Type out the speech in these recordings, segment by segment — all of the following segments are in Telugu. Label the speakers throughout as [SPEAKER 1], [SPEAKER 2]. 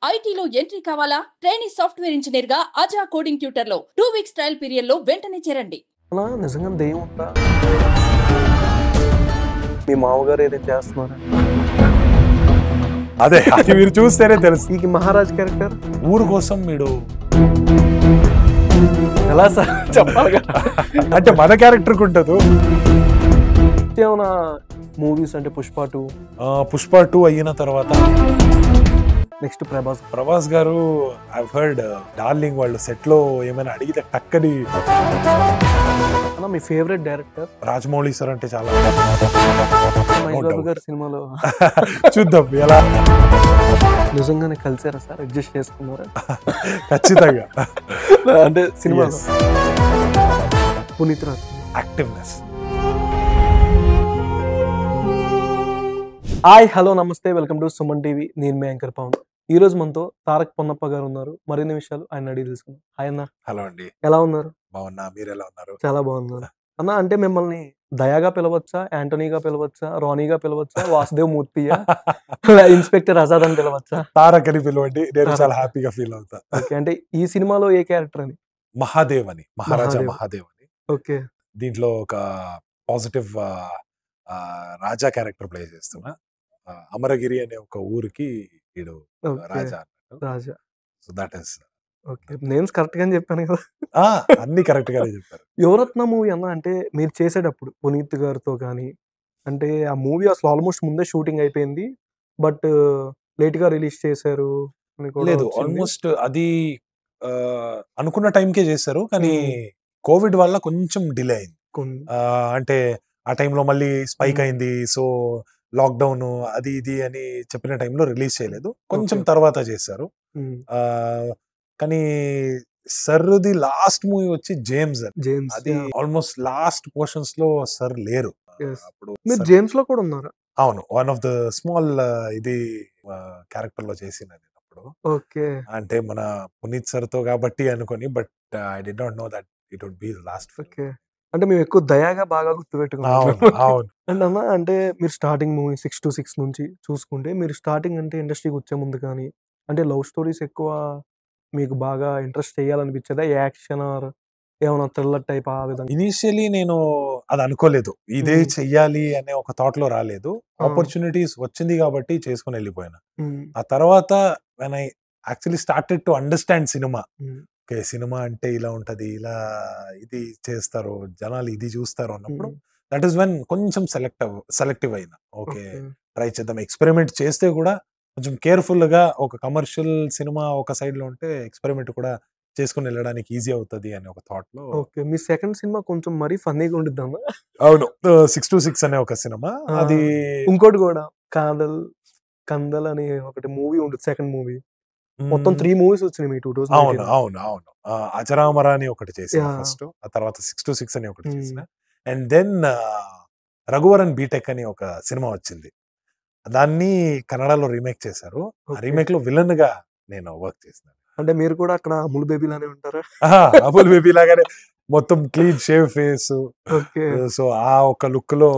[SPEAKER 1] ఐటీలో ఎంట్రీ కావాలా? ట్రైనింగ్ సాఫ్ట్వేర్ ఇంజనీర్ గా అజా కోడింగ్ ట్యూటర్ లో 2 వీక్స్ ట్రయల్ పీరియడ్ లో వెంటనే చేరండి.
[SPEAKER 2] నిజంగా దెయ్యం ఉందా? మీ మామగారు ఏదైనా చేస్తున్నారు?
[SPEAKER 3] అదే అది మీరు చూస్తేనే తెలుసు.
[SPEAKER 2] ఈ మహారాజ్ క్యారెక్టర్
[SPEAKER 3] ఊరు కోసం మీరు
[SPEAKER 2] ఎలా సార్ చెప్పాలి కదా.
[SPEAKER 3] అంటే మన క్యారెక్టర్ ఉంటుంది.
[SPEAKER 2] ఏమైనా మూవీస్ అంటే పుష్ప 2,
[SPEAKER 3] పుష్ప 2 అయిన తర్వాత
[SPEAKER 2] నెక్స్ట్
[SPEAKER 3] ప్రభాస్ గారు ఐ హర్డ్ డార్లింగ్ వాళ్ళు సెట్ లో ఏమైనా అడిగితే టక్కని.
[SPEAKER 2] మీ ఫేవరెట్ డైరెక్టర్?
[SPEAKER 3] రాజమౌళి సార్ అంటే చాలా
[SPEAKER 2] మహేష్ బాబు గారి సినిమాలో
[SPEAKER 3] చూద్దాం ఎలా
[SPEAKER 2] నిజంగానే కలిసారా సార్? అడ్జస్ట్ చేసుకున్నారా?
[SPEAKER 3] ఖచ్చితంగా.
[SPEAKER 2] అంటే cinema Puneeth Raj
[SPEAKER 3] activeness.
[SPEAKER 2] Hi hello నమస్తే, వెల్కమ్ టు సుమన్ టీవీ. నేను మీ యాంకర్ పవన్. ఈ రోజు మనతో తారక్ పొన్నప్ప గారు ఉన్నారు. మరిన్ని విషయాలు ఆయన అడిగి తెలుసుకుందాం. హాయ్ అన్న.
[SPEAKER 3] హలో అండి.
[SPEAKER 2] ఎలా ఉన్నారు?
[SPEAKER 3] బాగున్నా, మీరు ఎలా ఉన్నారు?
[SPEAKER 2] చాలా బాగున్నారు అన్న. అంటే మిమ్మల్ని దయాగా పిలవచ్చా, యాంటోనీగా పిలవచ్చా, రానీగా పిలవచ్చా, వాసుదేవ్ మూర్తియా, ఇన్స్పెక్టర్ ఆజాద్ అని పిలవచ్చా?
[SPEAKER 3] తారక్ అని పిలవండి, నేను చాలా హ్యాపీగా ఫీల్ అవుతా.
[SPEAKER 2] ఓకే, అంటే ఈ సినిమాలో ఏ క్యారెక్టర్ అని?
[SPEAKER 3] మహాదేవ్ అని, మహారాజా మహాదేవ్ అని.
[SPEAKER 2] ఓకే,
[SPEAKER 3] దీంట్లో ఒక పాజిటివ్ రాజా క్యారెక్టర్ ప్లే చేస్తున్నా. అమరగిరి అనే ఒక ఊరికి వీడు రాజా అన్నట్టు.
[SPEAKER 2] రాజా.
[SPEAKER 3] So that is
[SPEAKER 2] okay, names correct గానే చెప్పాను కదా?
[SPEAKER 3] అన్ని కరెక్ట్ గానే చెప్పారు.
[SPEAKER 2] యువరత్న మూవీ అన్న, అంటే మీరు చేసేటప్పుడు పునీత్ గారితో కానీ, అంటే ఆ మూవీ అసలు ఆల్మోస్ట్ ముందే షూటింగ్ అయిపోయింది, బట్ లేట్ గా రిలీజ్ చేశారు అని కూడా
[SPEAKER 3] లేదు,
[SPEAKER 2] వచ్చింది.
[SPEAKER 3] ఆల్మోస్ట్ అది అనుకున్న టైంకే చేశారు, కానీ కోవిడ్ వల్ల కొంచెం డిలే అయింది. అంటే ఆ టైంలో మళ్ళీ స్పైక్ అయింది. సో లాక్డౌన్ అది ఇది అని చెప్పిన టైంలో రిలీజ్ చేయలేదు, కొంచెం తర్వాత చేశారు. కానీ సర్ది లాస్ట్ మూవీ వచ్చి జేమ్స్. అది ఆల్మోస్ట్ లాస్ట్ పోర్షన్స్ లో సర్ లేరు.
[SPEAKER 2] అప్పుడు మీరు జేమ్స్ లో కూడా ఉన్నారా?
[SPEAKER 3] అవును, వన్ ఆఫ్ ద స్మాల్ ఇది క్యారెక్టర్ లో చేసిన అప్పుడు.
[SPEAKER 2] ఓకే,
[SPEAKER 3] అంటే మన పునీత్ సర్ తో కాబట్టి అనుకొని, but I did not know that it would be lost.
[SPEAKER 2] Okay, అంటే మేము ఎక్కువ దయాగా బాగా గుర్తుపెట్టుకున్నాం.
[SPEAKER 3] అవును.
[SPEAKER 2] అండ్ అన్న, అంటే మీరు స్టార్టింగ్ మూవీ 626 నుంచి చూసుకుంటే, మీరు స్టార్టింగ్ అంటే ఇండస్ట్రీకి వచ్చే ముందు కానీ, అంటే లవ్ స్టోరీస్ ఎక్కువ మీకు బాగా ఇంట్రెస్ట్ చేయాలనిపించేదా? యాక్షన్ ఆర్ ఏమైనా థ్రిల్లర్ టైప్ ఆ విధంగా?
[SPEAKER 3] ఇనిషియలీ నేను అది అనుకోలేదు, ఇదే చెయ్యాలి అనే ఒక థాట్ లో రాలేదు. ఆపర్చునిటీస్ వచ్చింది కాబట్టి చేసుకుని వెళ్ళిపోయాను. ఆ తర్వాత when I actually started to understand cinema, okay cinema అంటే ఇలా ఉంటది, ఇది చేస్తారు జనాలు, ఇది చూస్తారు అన్నప్పుడు, దట్ ఈస్ వెన్ కొంచెం సెలెక్టివ్ అయినా. ఓకే, ట్రై చేద్దాం, ఎక్స్పెరిమెంట్ చేస్తే కూడా కొంచెం కేర్ఫుల్ గా. ఒక కమర్షియల్ సినిమా ఒక సైడ్ లో ఉంటే ఎక్స్పెరిమెంట్ కూడా చేసుకుని వెళ్ళడానికి ఈజీ అవుతుంది అనే ఒక థాట్ లో.
[SPEAKER 2] ఓకే, మీ సెకండ్ సినిమా కొంచెం మరీ ఫన్నీగా ఉంటుంది అన్న.
[SPEAKER 3] అవును, 626 అనే ఒక సినిమా. అది
[SPEAKER 2] ఇంకోటి కూడా కందల్ అని ఒకటి మూవీ ఉంటుంది, సెకండ్ మూవీ. మొత్తం 3 మూవీస్ వచ్చినాయి మీ 2019.
[SPEAKER 3] అవును. అజరామర అని ఒకటి చేసిన ఫస్ట్, ఆ తర్వాత 626 అని ఒకటి చేసిన, అండ్ దెన్ రఘువరన్ బీటెక్ అని ఒక సినిమా వచ్చింది. దాన్ని కన్నడలో రీమేక్ చేశారు. ఆ రీమేక్ లో విలన్ గా నేను వర్క్ చేసినాను.
[SPEAKER 2] అంటే మీరు కూడా అక్కడ అమూల్ బేబీ లానే ఉంటారా?
[SPEAKER 3] అమూల్ బేబీ లాగానే, మొత్తం క్లీన్ షేవ్ ఫేస్. సో ఆ ఒక లుక్ లో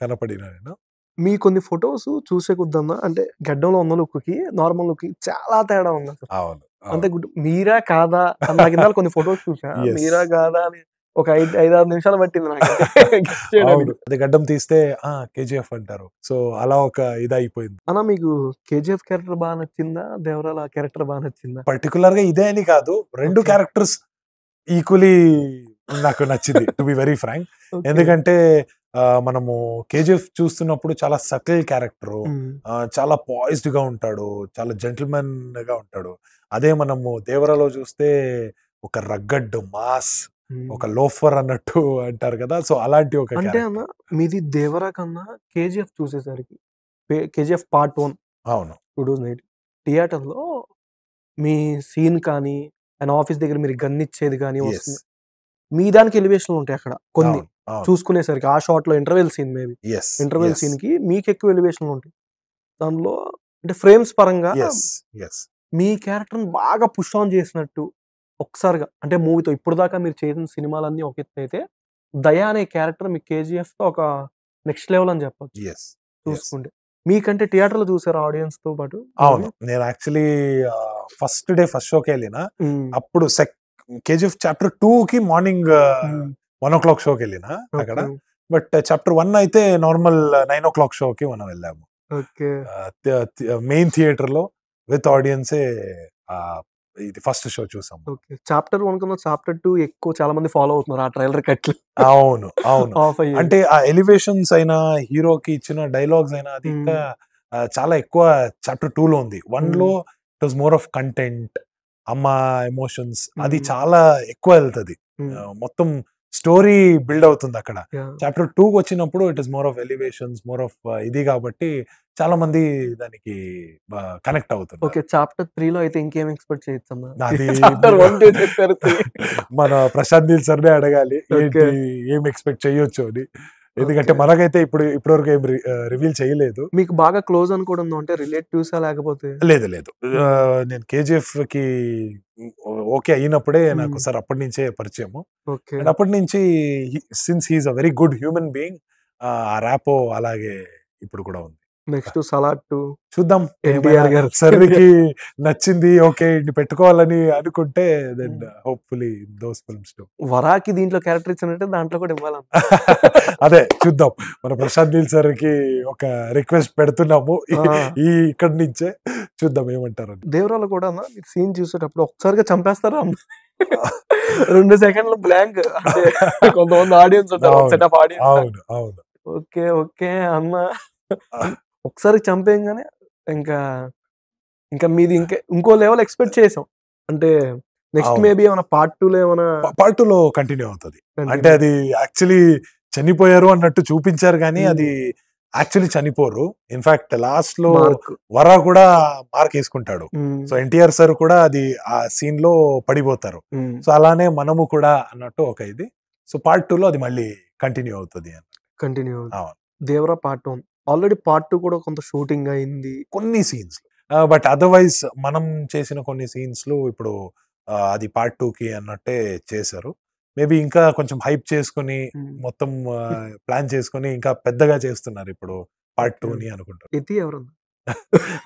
[SPEAKER 3] కనపడినా నేను.
[SPEAKER 2] మీ కొన్ని ఫొటోస్ చూసే కొద్దన్నా, అంటే గడ్డంలో ఉన్న లుక్ కి నార్మల్ లుక్ కి చాలా తేడా ఉంది.
[SPEAKER 3] అవును,
[SPEAKER 2] అంటే మీరా కాదా నాకు కొన్ని ఫొటోస్ చూసా. మీరా కాదా అని ఒక 5-6 నిమిషాలు పట్టింది నాకు.
[SPEAKER 3] అది గడ్డం తీస్తే కేజీఎఫ్ అంటారు. సో అలా ఒక ఇది అయిపోయింది.
[SPEAKER 2] అన్న, మీకు కేజీఎఫ్ క్యారెక్టర్ బాగా నచ్చిందా, దేవరాల క్యారెక్టర్ బాగా నచ్చిందా?
[SPEAKER 3] పర్టికులర్ గా ఇదే అని కాదు, రెండు క్యారెక్టర్స్ ఈక్వలీ నాకు నచ్చింది, టు బి వెరీ ఫ్రాంక్. ఎందుకంటే మనము కేజీఎఫ్ చూస్తున్నప్పుడు చాలా సటిల్ క్యారెక్టర్, చాలా పాయిస్డ్ గా ఉంటాడు, చాలా జెంటిల్మెన్ గా ఉంటాడు. అదే మనము దేవరాలో చూస్తే ఒక రగ్గడ్ మాస్, ఒక లోఫర్ అన్నట్టు అంటారు కదా. సో అలాంటి ఒక,
[SPEAKER 2] అంటే అన్న మీది దేవరా కన్నా కేజీఎఫ్ చూసేసరికి, కేజీఎఫ్ పార్ట్ 1
[SPEAKER 3] అవును
[SPEAKER 2] 2008 థియేటర్ లో మీ సీన్ కానీ, అండ్ ఆఫీస్ దగ్గర మీరు గన్ ఇచ్చేది కానీ వస్తుంది, మీ దానికి ఎలివేషన్ ఉంటాయి అక్కడ కొన్ని చూసుకునేసరికి. ఆ షాట్ లో interval scene, maybe interval scene కి మీకు ఎక్కువ ఎలివేషన్ ఉంటాయి. దానిలో అంటే ఫ్రేమ్స్ పరంగా మీ క్యారెక్టర్ బాగా పుష్ ఆన్ చేసినట్టు ఒక్కసారిగా, అంటే మూవీతో ఇప్పుడు దాకా మీరు చేసిన సినిమాలన్నీ ఒక ఎత్తు అయితే, దయా అనే క్యారెక్టర్ మీ కేజీఎఫ్ తో ఒక నెక్స్ట్ లెవెల్ అని చెప్పొచ్చు చూసుకుంటే. మీకంటే థియేటర్ లో చూసారు ఆడియన్స్ తో పాటు?
[SPEAKER 3] అవును, నేను యాక్చువల్లీ ఫస్ట్ డే ఫస్ట్ షోకి వెళ్ళిన. అప్పుడు కేజీఎఫ్ చాప్టర్ 2 కి మార్నింగ్ 1 o'clock షోకి వెళ్ళిన అక్కడ. బట్ చాప్టర్ 1 అయితే నార్మల్ 9 o'clock షోకి మనం వెళ్ళాము. మెయిన్ థియేటర్ లో విత్ ఆడియన్సే ఇది ఫస్ట్ షో చూసాం.
[SPEAKER 2] చాప్టర్ 1 కన్నా చాప్టర్ 2 ఎక్కువ చాలా మంది ఫాలో అవుతున్నారు ఆ ట్రైలర్ కట్లు.
[SPEAKER 3] అవును అవును, అంటే ఆ ఎలివేషన్స్ అయినా హీరోకి ఇచ్చిన డైలాగ్స్ అయినా అది ఇంకా చాలా ఎక్కువ చాప్టర్ 2 లో ఉంది. 1 లో it was more of content, అమ్మ ఎమోషన్స్ అది చాలా ఎక్కువ వెళ్తది, మొత్తం స్టోరీ బిల్డ్ అవుతుంది అక్కడ. చాప్టర్ 2 వచ్చినప్పుడు it is more of elevations, more of ఇది కాబట్టి చాలా మంది దానికి కనెక్ట్ అవుతుంది.
[SPEAKER 2] ఓకే, చాప్టర్ 3 లో అయితే ఇంకేం ఎక్స్పెక్ట్ చేయొచ్చు అన్న?
[SPEAKER 3] అది
[SPEAKER 2] చాప్టర్ 1 2 చెప్పారు.
[SPEAKER 3] మన ప్రశాంత్ నీల్ సర్నే అడగాలి ఏంటి ఏం ఎక్స్పెక్ట్ చేయొచ్చు అని. ఎందుకంటే మనకైతే ఇప్పటివరకు ఏం రివీల్ చేయలేదు.
[SPEAKER 2] మీకు బాగా క్లోజ్ అని కూడా ఉందా, అంటే రిలేటివ్స్ లేకపోతే?
[SPEAKER 3] లేదు నేను కేజీఎఫ్ కి ఓకే అయినప్పుడే నాకు సార్ అప్పటి నుంచే పరిచయము. అండ్ అప్పటి నుంచి since he's a very good human being, ఆ ర్యాపో అలాగే ఇప్పుడు కూడా ఉంది.
[SPEAKER 2] నెక్స్ట్ సలార్ 2
[SPEAKER 3] చూద్దాం.
[SPEAKER 2] ఎన్టీఆర్ గారు
[SPEAKER 3] సర్కి నచ్చింది, ఓకే ఇది పెట్టుకోవాలని అనుకుంటే then hopefully those films too.
[SPEAKER 2] వరాకి దీంట్లో క్యారెక్టర్ ఇచ్చినట్టే దాంట్లో కూడా ఇవ్వాలని
[SPEAKER 3] అదే చూద్దాం. మన ప్రశాంత్ నీల్ సార్ కి ఒక రిక్వెస్ట్ పెడుతున్నాము ఇక్కడి నుంచే, చూద్దాం ఏమంటారు.
[SPEAKER 2] దేవరాలు కూడా సీన్ చూసేటప్పుడు ఒకసారిగా చంపేస్తారా 2 సెకండ్లు బ్లాంక్, అంటే కొంతమంది ఆడియన్స్ ఉంటారు, సెట్ ఆఫ్ ఆడియన్స్.
[SPEAKER 3] అవును అవును.
[SPEAKER 2] ఓకే ఓకే అన్న ఒకసారి చంపేయంగానే ఇంకా మీది ఇంకో లెవెల్ ఎక్స్పెక్ట్ చేసాం. అంటే నెక్స్ట్ మేబీ ఏమైనా పార్ట్ 2 లో ఏమైనా
[SPEAKER 3] పార్ట్ 2 లో కంటిన్యూ అవుతుంది. అంటే అది యాక్చువల్లీ చనిపోయారు అన్నట్టు చూపించారు కానీ అది యాక్చువల్లీ చనిపోరు. ఇన్ఫాక్ట్ లాస్ట్ లో వరా కూడా మార్క్ వేసుకుంటాడు. సో ఎన్టీఆర్ సార్ కూడా అది ఆ సీన్ లో పడిపోతారు. సో అలానే మనము కూడా అన్నట్టు ఒక ఇది. సో పార్ట్ 2 లో అది మళ్ళీ కంటిన్యూ అవుతుంది.
[SPEAKER 2] దేవరా పార్ట్ 1 ఆల్రెడీ పార్ట్ 2 కూడా కొంత షూటింగ్ అయింది
[SPEAKER 3] కొన్ని సీన్స్, బట్ అదర్వైజ్ మనం చేసిన కొన్ని సీన్స్ లో ఇప్పుడు అది పార్ట్ 2 కి అన్నట్టే చేశారు. మేబీ ఇంకా కొంచెం హైప్ చేసుకుని మొత్తం ప్లాన్ చేసుకుని ఇంకా పెద్దగా చేస్తున్నారు ఇప్పుడు పార్ట్ 2 ని అనుకుంటారు.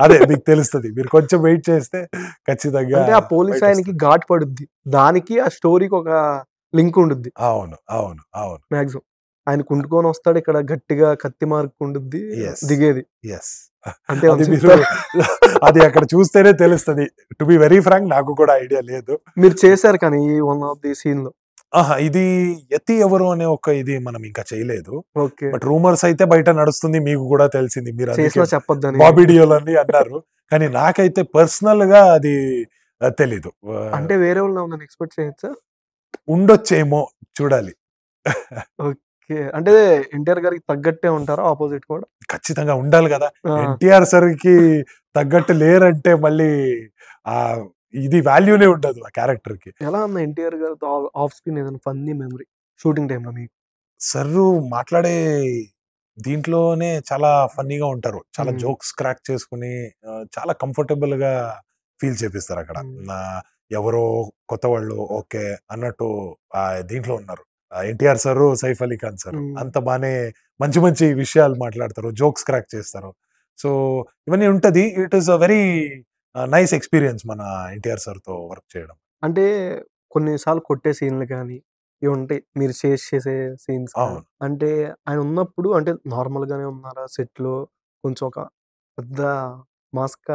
[SPEAKER 3] అదే మీకు తెలుస్తుంది, మీరు కొంచెం వెయిట్ చేస్తే ఖచ్చితంగా.
[SPEAKER 2] అంటే ఆ పోలీస్ ఆయనకి ఘాట్ పడుద్ది, దానికి ఆ స్టోరీకి ఒక లింక్ ఉండుద్ది.
[SPEAKER 3] అవును అవును అవును.
[SPEAKER 2] మాక్సిమం ఆయన కుంటుకొని వస్తాడు, ఇక్కడ గట్టిగా కత్తి మార్క్ ఉండుద్ది దిగేది. అంటే
[SPEAKER 3] అది అక్కడ చూస్తేనే తెలుస్తుంది. టు బి వెరీ ఫ్రాంక్ నాకు కూడా ఐడియా లేదు.
[SPEAKER 2] మీరు చేశారు కానీ ఈ వన్ ఆఫ్ ది సీన్ లో
[SPEAKER 3] ఇది యతి ఎవరు అనే ఒక ఇది మనం ఇంకా చేయలేదు. బట్ రూమర్స్ అయితే బయట నడుస్తుంది, మీకు కూడా తెలిసింది, మీరు
[SPEAKER 2] చెప్పొద్దని
[SPEAKER 3] బాబీ డియోల్ అని అన్నారు. కానీ నాకైతే పర్సనల్ గా అది తెలీదు.
[SPEAKER 2] అంటే వేరే వాళ్ళు ఎక్స్పెక్ట్ చేయొచ్చా?
[SPEAKER 3] ఉండొచ్చేమో, చూడాలి.
[SPEAKER 2] అంటే ఎన్టీఆర్ గారికి తగ్గట్టే ఉంటారా ఆపోజిట్ కూడా?
[SPEAKER 3] ఖచ్చితంగా ఉండాలి కదా. ఎన్టీఆర్ సార్ కి తగ్గట్టు లేరంటే మళ్ళీ ఆ ఇది వాల్యూనే ఉండదు ఆ క్యారెక్టర్ కి.
[SPEAKER 2] ఎలా అన్న ఎన్టీఆర్ గారితో ఆఫ్ స్క్రీన్ ఏదైనా ఫన్నీ మెమరీ షూటింగ్ టైంలో మీకు?
[SPEAKER 3] సర్రు మాట్లాడే దీంట్లోనే చాలా ఫన్నీగా ఉంటారు, చాలా జోక్స్ క్రాక్ చేసుకుని చాలా కంఫర్టబుల్ గా ఫీల్ చేపిస్తారు అక్కడ. ఎవరో కొత్త వాళ్ళు ఓకే అన్నట్టు దీంట్లో ఉన్నారు. ఎన్టీఆర్ సార్, సైఫ్ అలీ ఖాన్ సార్ అంత బానే మంచి మంచి విషయాలు మాట్లాడతారు, జోక్స్ క్రాక్ చేస్తారు. సో ఇవన్నీ ఉంటది. It is a very nice experience మన ఎన్టీఆర్ సార్ తో వర్క్ చేయడం.
[SPEAKER 2] అంటే కొన్నిసార్లు కొట్టే సీన్లు కానీ ఇవి మీరు చేసే సీన్స్, అంటే ఆయన ఉన్నప్పుడు అంటే నార్మల్ గానే ఉన్నారా సెట్ లో, కొంచెం ఒక పెద్ద మాస్క్?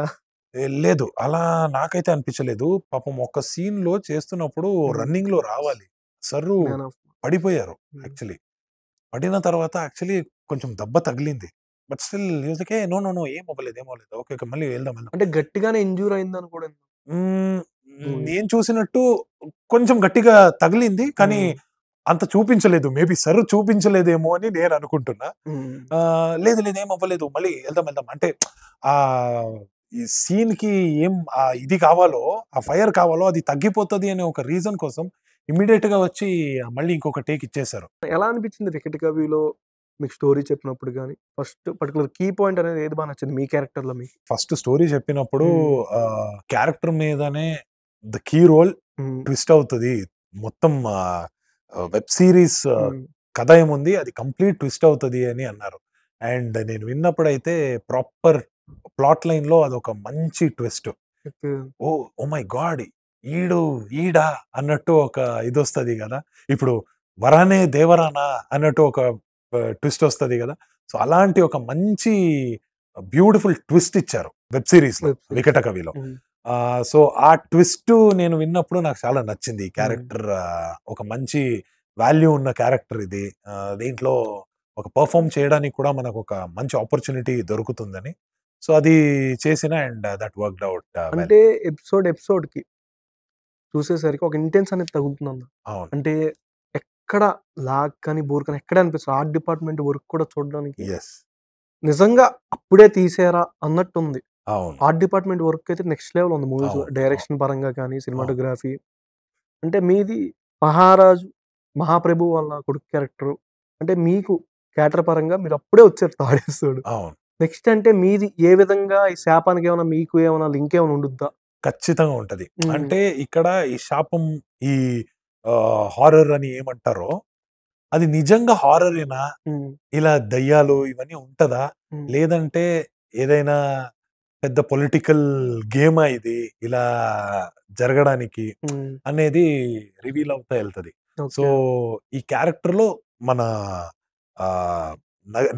[SPEAKER 3] లేదు, అలా నాకైతే అనిపించలేదు. పాపం ఒక సీన్ లో చేస్తున్నప్పుడు రన్నింగ్ లో రావాలి, సర్రు పడిపోయారు. యాక్చువల్లీ పడిన తర్వాత యాక్చువల్లీ కొంచెం దెబ్బ తగిలింది, but still music no no no ఏం అవ్వలేదు ఓకే మళ్ళీ వెళ్దాం.
[SPEAKER 2] అంటే గట్టిగానే ఇంజూర్ అయింది అనుకోండి.
[SPEAKER 3] నేను చూసినట్టు కొంచెం గట్టిగా తగిలింది కానీ అంత చూపించలేదు. మేబీ సర్ చూపించలేదేమో అని నేను అనుకుంటున్నా. లేదు ఏం అవ్వలేదు, మళ్ళీ వెళ్దాం అంటే ఆ ఈ సీన్ కి ఏం ఇది కావాలో, ఆ ఫైర్ కావాలో అది తగ్గిపోతుంది అనే ఒక రీజన్ కోసం ఇమ్మీడియట్ గా వచ్చి మళ్ళీ ఇంకొక టేక్ ఇచ్చేసారు.
[SPEAKER 2] ఎలా అనిపించింది వికెట్ కవిలో మీకు స్టోరీ చెప్పినప్పుడు కానీ ఫస్ట్ పర్టికులర్ కీ పాయింట్ అనేది ఏది బాగా నచ్చింది మీ క్యారెక్టర్ లో? మీకు
[SPEAKER 3] ఫస్ట్ స్టోరీ చెప్పినప్పుడు క్యారెక్టర్ మీదనే ద కీ రోల్ ట్విస్ట్ అవుతుంది. మొత్తం వెబ్ సిరీస్ కథ ఏముంది అది కంప్లీట్ ట్విస్ట్ అవుతుంది అని అన్నారు. అండ్ నేను విన్నప్పుడైతే ప్రాపర్ ప్లాట్ లైన్ లో అదొక మంచి twist. Oh oh my God, ఈడా అన్నట్టు ఒక ఇది వస్తుంది కదా. ఇప్పుడు వరానే దేవరానా అన్నట్టు ఒక ట్విస్ట్ వస్తుంది కదా. సో అలాంటి ఒక మంచి బ్యూటిఫుల్ ట్విస్ట్ ఇచ్చారు వెబ్ సిరీస్ లో, వికట కవిలో. సో ఆ ట్విస్ట్ నేను విన్నప్పుడు నాకు చాలా నచ్చింది. ఈ క్యారెక్టర్ ఒక మంచి వాల్యూ ఉన్న క్యారెక్టర్ ఇది. దీంట్లో ఒక పర్ఫామ్ చేయడానికి కూడా మనకు ఒక మంచి ఆపర్చునిటీ దొరుకుతుందని. సో అది చేసిన అండ్ దట్ వర్క్డ్ అవుట్.
[SPEAKER 2] అంటే ఎపిసోడ్ కి చూసేసరికి ఒక ఇంటెన్స్ అనేది తగులుతుంది.
[SPEAKER 3] అవును,
[SPEAKER 2] అంటే ఎక్కడ లాగ్ కానీ బోర్ కానీ ఎక్కడ అనిపిస్తుంది. ఆర్ట్ డిపార్ట్మెంట్ వర్క్ కూడా చూడడానికి నిజంగా అప్పుడే తీసారా అన్నట్టుంది.
[SPEAKER 3] అవును,
[SPEAKER 2] ఆర్ట్ డిపార్ట్మెంట్ వర్క్ అయితే నెక్స్ట్ లెవెల్ ఉంది మూవీస్.
[SPEAKER 3] అవును,
[SPEAKER 2] డైరెక్షన్ పరంగా కానీ, సినిమాటోగ్రఫీ. అంటే మీది మహారాజు మహాప్రభు వాళ్ళ కొడుకు క్యారెక్టర్. అంటే మీకు క్యారెక్టర్ పరంగా మీరు అప్పుడే వచ్చారు థర్డ్ ఎపిసోడ్.
[SPEAKER 3] అవును,
[SPEAKER 2] నెక్స్ట్ అంటే మీది ఏ విధంగా ఈ శాపానికి ఏమైనా మీకు ఏమైనా లింక్ ఏమైనా ఉండుద్దా?
[SPEAKER 3] ఖచ్చితంగా ఉంటది. అంటే ఇక్కడ ఈ శాపం, ఈ హారర్ అని ఏమంటారో అది నిజంగా హారరేనా, ఇలా దయ్యాలు ఇవన్నీ ఉంటదా, లేదంటే ఏదైనా పెద్ద పొలిటికల్ గేమా ఇది ఇలా జరగడానికి అనేది రివీల్ అవుతా వెళ్తది. సో ఈ క్యారెక్టర్ లో మన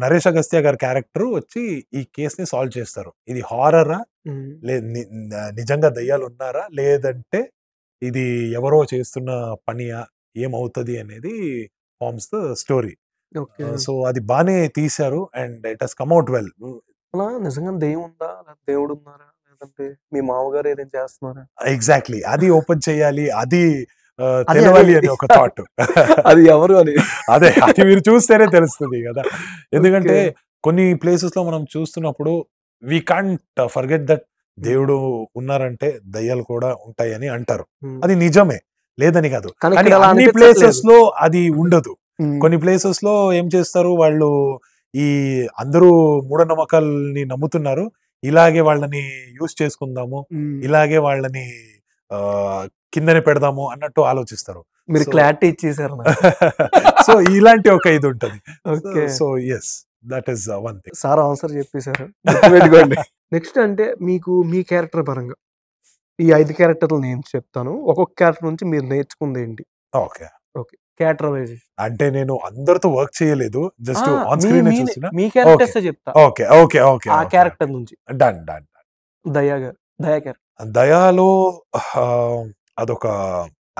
[SPEAKER 3] నరేష్ అగస్త్య గారి క్యారెక్టర్ వచ్చి ఈ కేసుని సాల్వ్ చేస్తారు. ఇది హారరా, నిజంగా దయ్యాలు ఉన్నారా, లేదంటే ఇది ఎవరో చేస్తున్న పనియా, ఏమవుతుంది అనేది ఫార్మ్స్ ద స్టోరీ. సో అది బానే తీశారు and it has come out well.
[SPEAKER 2] అలా నిజంగా దెయ్యం ఉందా, దేవుడు ఉన్నారా, లేదంటే మీ మామగారు ఏదైనా చేస్తున్నారా?
[SPEAKER 3] ఎగ్జాక్ట్లీ అది ఓపెన్ చేయాలి, అది తెలవాలి అని ఒక థాట్.
[SPEAKER 2] అది ఎవరు అని
[SPEAKER 3] అదే, అది మీరు చూస్తేనే తెలుస్తుంది కదా. ఎందుకంటే కొన్ని ప్లేసెస్ లో మనం చూస్తున్నప్పుడు వీ కాంట్ ఫర్గెట్ దట్ దేవుడు ఉన్నారంటే దయ్యాలు కూడా ఉంటాయి అని అంటారు. అది నిజమే, లేదని కాదు. కానీ అన్ని ప్లేసెస్ లో అది ఉండదు. కొన్ని ప్లేసెస్ లో ఏం చేస్తారు వాళ్ళు, ఈ అందరూ మూఢనమ్మకాలని నమ్ముతున్నారు, ఇలాగే వాళ్ళని యూజ్ చేసుకుందాము, ఇలాగే వాళ్ళని కిందనే పెడదాము అన్నట్టు ఆలోచిస్తారు.
[SPEAKER 2] మీరు క్లారిటీ ఇచ్చేసారు.
[SPEAKER 3] సో ఇలాంటి ఒక ఇది ఉంటది. So yes, that is one thing.
[SPEAKER 2] Sir answer చెప్పేశారు. నెక్స్ట్ అంటే మీకు మీ క్యారెక్టర్ పరంగా ఈ 5 క్యారెక్టర్లు నేను చెప్తాను. ఒక్కొక్క క్యారెక్టర్ నుంచి మీరు నేర్చుకుంది ఏంటి?
[SPEAKER 3] Okay,
[SPEAKER 2] characterization.
[SPEAKER 3] అంటే నేను అందరితో వర్క్ చేయలేదు, జస్ట్ ఆన్ స్క్రీన్ చూసిన.
[SPEAKER 2] మీ క్యారెక్టర్స్ చెప్తా.
[SPEAKER 3] ఓకే ఓకే ఓకే,
[SPEAKER 2] ఆ క్యారెక్టర్ నుంచి
[SPEAKER 3] డన్ డన్.
[SPEAKER 2] దయా క్యారెక్టర్.
[SPEAKER 3] దయాలో అదొక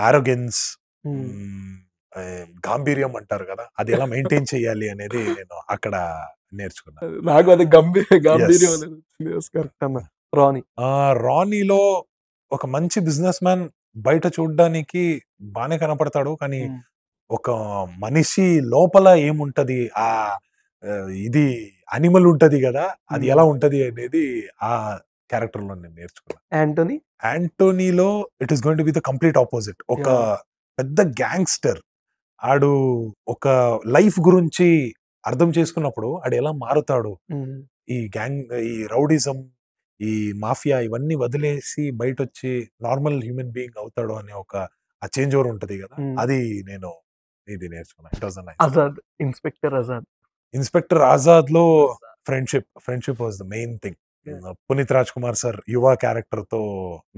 [SPEAKER 3] ఆరోగెన్స్, గాంభీర్యం అంటారు కదా, అది ఎలా మెయింటైన్ చేయాలి అనేది నేను అక్కడ నేర్చుకున్నాను.
[SPEAKER 2] నాకు అది గాంభీర్యం.
[SPEAKER 3] రానీలో ఒక మంచి బిజినెస్ మ్యాన్ బయట చూడడానికి బానే కనపడతాడు, కానీ ఒక మనిషి లోపల ఏముంటది, ఆ ఇది అనిమల్ ఉంటది కదా, అది ఎలా ఉంటది అనేది ఆ క్యారెక్టర్ లో నేను నేర్చుకున్నాను. యాంటోనీలో it is going to be the complete opposite. ఒక పెద్ద గ్యాంగ్స్టర్, ఆడు ఒక లైఫ్ గురించి అర్థం చేసుకున్నప్పుడు ఆడు ఎలా మారుతాడు, ఈ ఈ రౌడిజం, ఈ మాఫియా ఇవన్నీ వదిలేసి బయట వచ్చి నార్మల్ హ్యూమన్ బీయింగ్ అవుతాడు అనే ఒక ఆ చేంజ్ ఓవర్ ఉంటది కదా, అది నేను ఇది నేర్చుకున్నాను. ఇన్స్పెక్టర్ ఆజాద్ లో friendship was the main thing. Puneeth Raj Kumar sir యువ క్యారెక్టర్ తో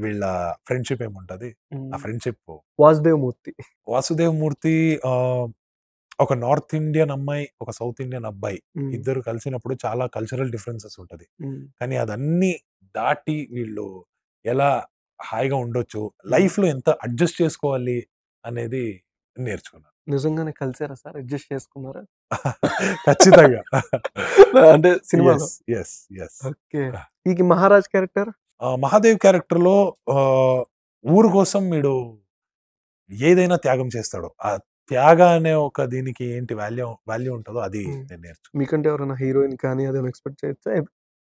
[SPEAKER 3] వీళ్ళ ఫ్రెండ్షిప్ ఏముంటది, ఆ ఫ్రెండ్షిప్. వాసుదేవ్ మూర్తి ఒక నార్త్ ఇండియన్ అమ్మాయి, ఒక సౌత్ ఇండియన్ అబ్బాయి, ఇద్దరు కలిసినప్పుడు చాలా కల్చరల్ డిఫరెన్సెస్ ఉంటది, కానీ అదన్నీ దాటి వీళ్ళు ఎలా హాయిగా ఉండొచ్చు, లైఫ్ లో ఎంత అడ్జస్ట్ చేసుకోవాలి అనేది నేర్చుకున్నాను.
[SPEAKER 2] నిజంగానే కలిసారా సార్? అడ్జస్ట్ చేసుకున్నారా?
[SPEAKER 3] ఖచ్చితంగా.
[SPEAKER 2] అంటే సినిమాలో. ఓకే. ఈ మహారాజ్ క్యారెక్టర్,
[SPEAKER 3] మహాదేవ్ క్యారెక్టర్ లో ఊరు కోసం వీడు ఏదైనా త్యాగం చేస్తాడు. ఆ త్యాగ అనే ఒక దీనికి ఏంటి వాల్యూ ఉంటుందో అది నేను నేర్చుకున్నాను.
[SPEAKER 2] మీకంటే ఎవరైనా హీరోయిన్ కానీ అదేమైనా ఎక్స్పెక్ట్ చేయొచ్చా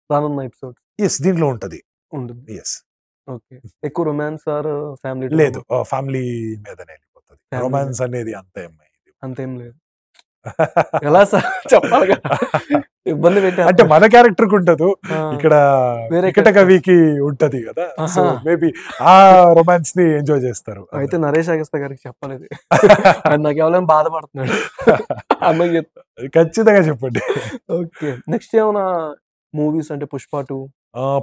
[SPEAKER 2] రానున్న ఎపిసోడ్?
[SPEAKER 3] ఎస్, దీంట్లో ఉంటుంది. ఎస్.
[SPEAKER 2] ఓకే. ఎక్కువ రొమాన్స్ ఆర్ ఫ్యామిలీ?
[SPEAKER 3] లేదు, ఫ్యామిలీ మీదనే వెళ్ళిపోతుంది. రొమాన్స్ అనేది
[SPEAKER 2] అంతేం లేదు. ఎలా సార్ చెప్పాలి కదా, ఇబ్బంది పెట్టారు.
[SPEAKER 3] అంటే మన క్యారెక్టర్ కు ఉంటదు, ఇక్కడ వికట కవికి ఉంటది కదా, సో మేబీ ఆ రొమాన్స్ ని ఎంజాయ్ చేస్తారు.
[SPEAKER 2] అయితే నరేష్ అగస్త్య గారికి చెప్పలేదు, నాకు ఎవరైనా బాధపడుతున్నాడు. అమ్మాయి
[SPEAKER 3] ఖచ్చితంగా చెప్పండి.
[SPEAKER 2] ఓకే. నెక్స్ట్ ఏమైనా మూవీస్ అంటే పుష్ప 2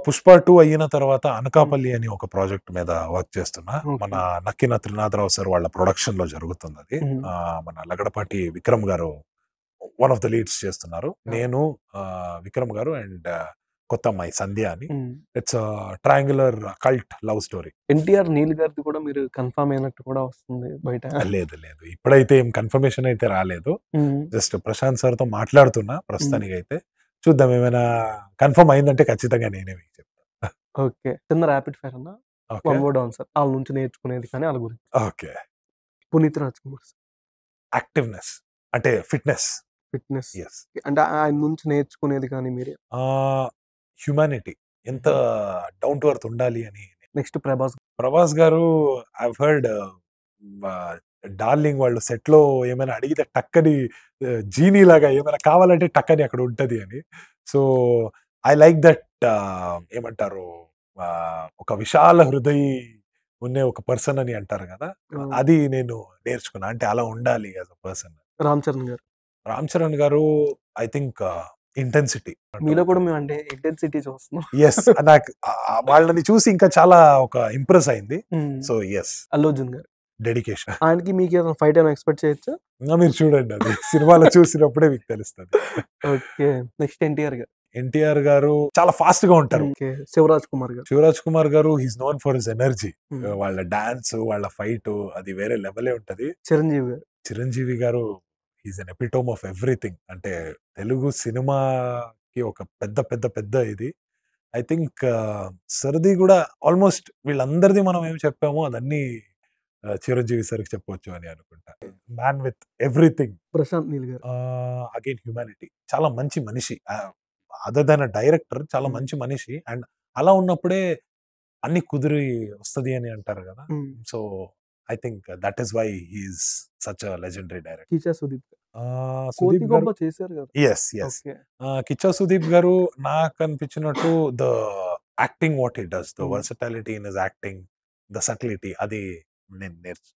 [SPEAKER 3] పుష్ప 2 అయిన తర్వాత అనకాపల్లి అని ఒక ప్రాజెక్ట్ మీద వర్క్ చేస్తున్నా. మన నక్కిన త్రినాథరావు సార్ వాళ్ళ ప్రొడక్షన్ లో జరుగుతుంది అది. మన లగడపాటి విక్రమ్ గారు వన్ ఆఫ్ ద లీడ్స్ చేస్తున్నారు. నేను విక్రమ్ గారు అండ్ కొత్త అమ్మాయి సంధ్య అని. It's triangular cult love story.
[SPEAKER 2] NTR Neel గారిది కూడా మీరు కన్ఫర్మ్ అయినట్టు కూడా వస్తుంది బయట.
[SPEAKER 3] లేదు ఇప్పుడైతే ఏం కన్ఫర్మేషన్ అయితే రాలేదు. జస్ట్ ప్రశాంత్ సార్ తో మాట్లాడుతున్నా ప్రస్తుతానికి అయితే. చూద్దాం, ఏమైనా కన్ఫర్మ్ అయిందంటే ఖచ్చితంగా నేనే మీకు చెప్తా.
[SPEAKER 2] ఓకే, చిన్న ర్యాపిడ్ ఫైర్ అన్న. వన్ వర్డ్ ఆన్సర్, వాళ్ళ నుంచి నేర్చుకునేది కానీ వాళ్ళ గురించి.
[SPEAKER 3] Okay,
[SPEAKER 2] Puneeth Raj Kumar sir.
[SPEAKER 3] Activeness అంటే ఫిట్నెస్.
[SPEAKER 2] ఎస్, అంటే ఆయన నుంచి నేర్చుకునేది కానీ మీరు.
[SPEAKER 3] హ్యూమానిటీ, ఎంత డౌన్ టు ఎర్త్ ఉండాలి అని.
[SPEAKER 2] నెక్స్ట్ ప్రభాస్
[SPEAKER 3] గారు, ఐ హర్డ్ డార్లింగ్ వాళ్ళు సెట్ లో ఏమైనా అడిగితే టక్కని జీనీ లాగా ఏమైనా కావాలంటే టక్కని అక్కడ ఉంటది అని. సో ఐ లైక్ దట్, ఏమంటారు, ఒక విశాల హృదయ ఉండే ఒక పర్సన్ అని అంటారు కదా, అది నేను నేర్చుకున్నా. అంటే అలా ఉండాలి as a person. Ram Charan గారు ఐ థింక్ ఇంటెన్సిటీ.
[SPEAKER 2] మీలో కూడా మేము అంటే ఇంటెన్సిటీ చూస్తున్నాం.
[SPEAKER 3] ఎస్, నాకు వాళ్ళని చూసి ఇంకా చాలా ఒక ఇంప్రెస్ అయింది. So yes.
[SPEAKER 2] అల్లు అర్జున్ గారు
[SPEAKER 3] డెడికేషన్.
[SPEAKER 2] ఆయనకి మీకు ఏదైనా ఫైట్ అయినా ఎక్స్పెక్ట్ చేయొచ్చా?
[SPEAKER 3] మీరు చూడండి, అది సినిమాలో చూసినప్పుడే మీకు తెలుస్తుంది.
[SPEAKER 2] ఓకే, నెక్స్ట్
[SPEAKER 3] ఎన్టీఆర్ గారు చాలా ఫాస్ట్ గా ఉంటారు. శివరాజ్ కుమార్ గారు he's known for his energy. వాళ్ళ డాన్స్, వాళ్ళ ఫైట్, అది వేరే లెవెలే ఉంటది. చిరంజీవి గారు he's an epitome of everything. అంటే తెలుగు సినిమాకి ఒక పెద్ద పెద్ద పెద్ద ఇది. ఐ థింక్ సర్ది కూడా ఆల్మోస్ట్ వీళ్ళందరిది మనం ఏం చెప్పామో అదన్నీ చిరంజీవి సార్కి చెప్పవచ్చు అని అనుకుంటా. Man with everything.
[SPEAKER 2] Prashanth Neel గారు
[SPEAKER 3] అగైన్ హ్యూమానిటీ, చాలా మంచి మనిషి. అదర్ దాన్ డైరెక్టర్, చాలా మంచి మనిషి. అండ్ అలా ఉన్నప్పుడే అన్ని కుదిరి వస్తుంది అని అంటారు కదా. So I think that is why he is such a legendary director. Kichcha Sudeep గారు నాకు అనిపించినట్టు the acting what he does, the versatility in his acting, the subtlety, అది నేను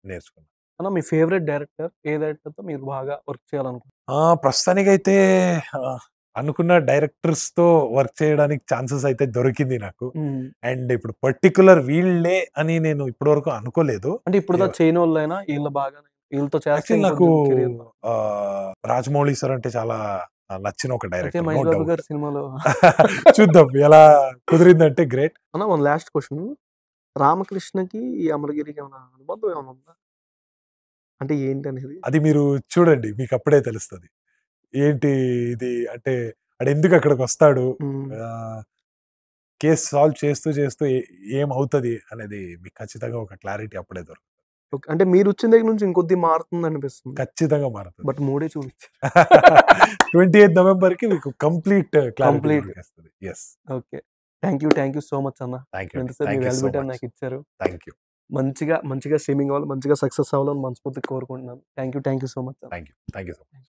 [SPEAKER 3] నేర్చుకున్నాను.
[SPEAKER 2] మీ ఫేవరెట్ డైరెక్టర్, ఏ డైరెక్టర్ తో మీరు బాగా వర్క్ చేయాలనుకుంటున్నారు?
[SPEAKER 3] ప్రస్తుతానికైతే అనుకున్న డైరెక్టర్స్ తో వర్క్ చేయడానికి ఛాన్సెస్ అయితే దొరికింది నాకు. అండ్ ఇప్పుడు పర్టికులర్ వీళ్ళే అని నేను ఇప్పటి వరకు అనుకోలేదు.
[SPEAKER 2] అంటే ఇప్పుడు చేయని వాళ్ళైనా వీళ్ళ బాగా వీళ్ళతో చేస్తే
[SPEAKER 3] నాకు రాజమౌళి సార్ అంటే చాలా నచ్చిన ఒక డైరెక్టర్.
[SPEAKER 2] సినిమాలో
[SPEAKER 3] చూద్దాం ఎలా కుదిరిందంటే గ్రేట్.
[SPEAKER 2] అన్న వన్ లాస్ట్ క్వశ్చన్, రామకృష్ణకి ఈ అమరగిరికి ఏమైనా అనుబంధం ఏమైనా ఉందా? అంటే ఏంటి అనేది
[SPEAKER 3] అది మీరు చూడండి, మీకు అప్పుడే తెలుస్తుంది. ఏంటి ఇది అంటే అడు ఎందుకు అక్కడికి వస్తాడు, కేసు సాల్వ్ చేస్తూ చేస్తూ ఏమవుతుంది అనేది మీకు ఖచ్చితంగా ఒక క్లారిటీ అప్పుడే దొరుకుతుంది.
[SPEAKER 2] అంటే మీరు వచ్చిన దగ్గర నుంచి ఇంకొద్ది మారుతుంది అనిపిస్తుంది.
[SPEAKER 3] ఖచ్చితంగా మారుతుంది.
[SPEAKER 2] బట్ మూడే చూపించారు.
[SPEAKER 3] 28 నవంబర్ కి మీకు కంప్లీట్ క్లారిటీ వస్తుంది. Yes.
[SPEAKER 2] Okay, thank you so much అన్న. నాకు ఇచ్చారు. మంచిగా స్ట్రీమింగ్ అవ్వాలి, మంచిగా సక్సెస్ అవ్వాలని మనస్ఫూర్తిగా కోరుకుంటున్నాను. Thank you so much.
[SPEAKER 3] Thank you so much.